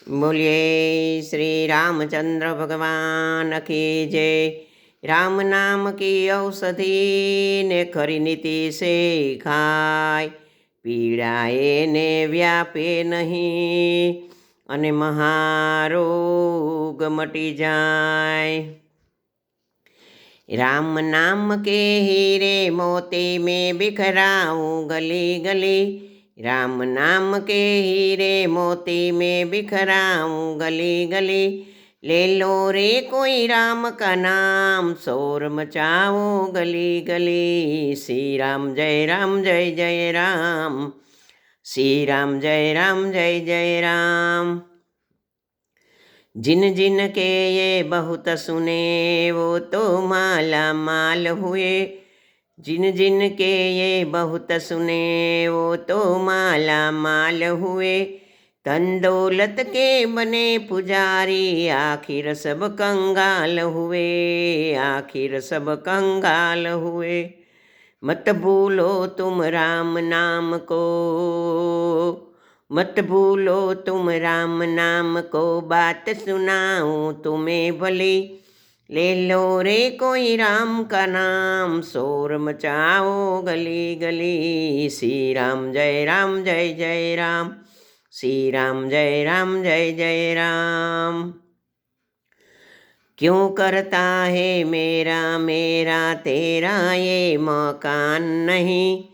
बोलिए श्री रामचंद्र भगवान की जय। राम नाम की औषधि ने खरी नीति से खाय, पीड़ाए ने व्यापे नहीं અને महारोग मटी जाए। राम नाम के हीरे मोती में बिखराऊं गली गली, राम नाम के हीरे मोती में बिखराऊं गली गली। ले लो रे कोई राम का नाम, शोर मचाओ गली गली। श्री राम जय राम जय जय राम, श्री राम जय राम जय जय राम। जिन जिन के ये बहुत सुने वो तो माला माल हुए, जिन जिन के ये बहुत सुने वो तो माला माल हुए। धन दौलत के बने पुजारी, आखिर सब कंगाल हुए, आखिर सब कंगाल हुए। मत भूलो तुम राम नाम को, मत भूलो तुम राम नाम को, बात सुनाऊं तुम्हें भली। ले लो रे कोई राम का नाम, शोर मचाओ गली गली। श्री राम जय राम जय जय राम, श्री राम जय राम जय जय राम। क्यों करता है मेरा मेरा तेरा ये मकान नहीं,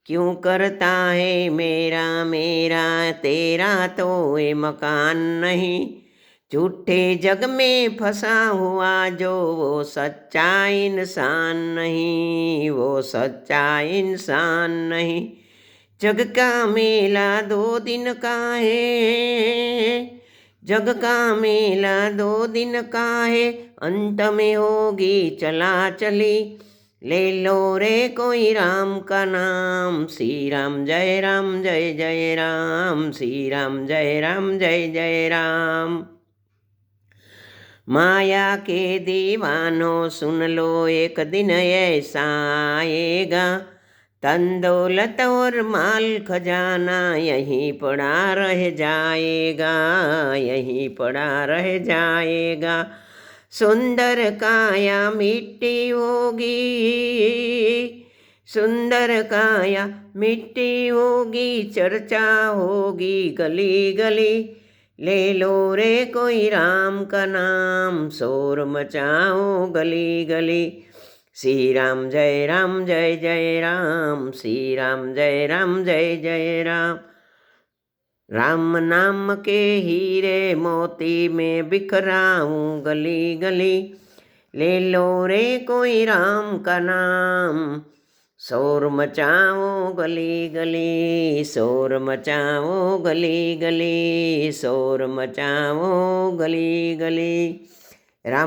क्यों करता है मेरा मेरा तेरा तो ये मकान नहीं। झूठे जग में फंसा हुआ जो वो सच्चा इंसान नहीं, वो सच्चा इंसान नहीं। जग का मेला 2 दिन का है, जग का मेला 2 दिन का है, अंत में होगी चला चली। ले लो रे कोई राम का नाम, श्री राम जय राम जय जय राम, श्री राम जय राम जय जय राम। माया के दीवानों सुन लो एक दिन ऐसा आएगा, धन दौलत और माल खजाना यहीं पड़ा रह जाएगा, यहीं पड़ा रह जाएगा। सुंदर काया मिट्टी होगी, सुंदर काया मिट्टी होगी, चर्चा होगी गली गली। ले लो रे कोई राम का नाम, शोर मचाओ गली गली। श्री राम जय राम जय जय राम, श्री राम जय राम जय जय राम। राम नाम के हीरे मोती में बिखराऊं गली गली। ले लो रे कोई राम का नाम, शोर मचाओ गली गली, शोर मचाओ गली गली, शोर मचाओ गली गली। राम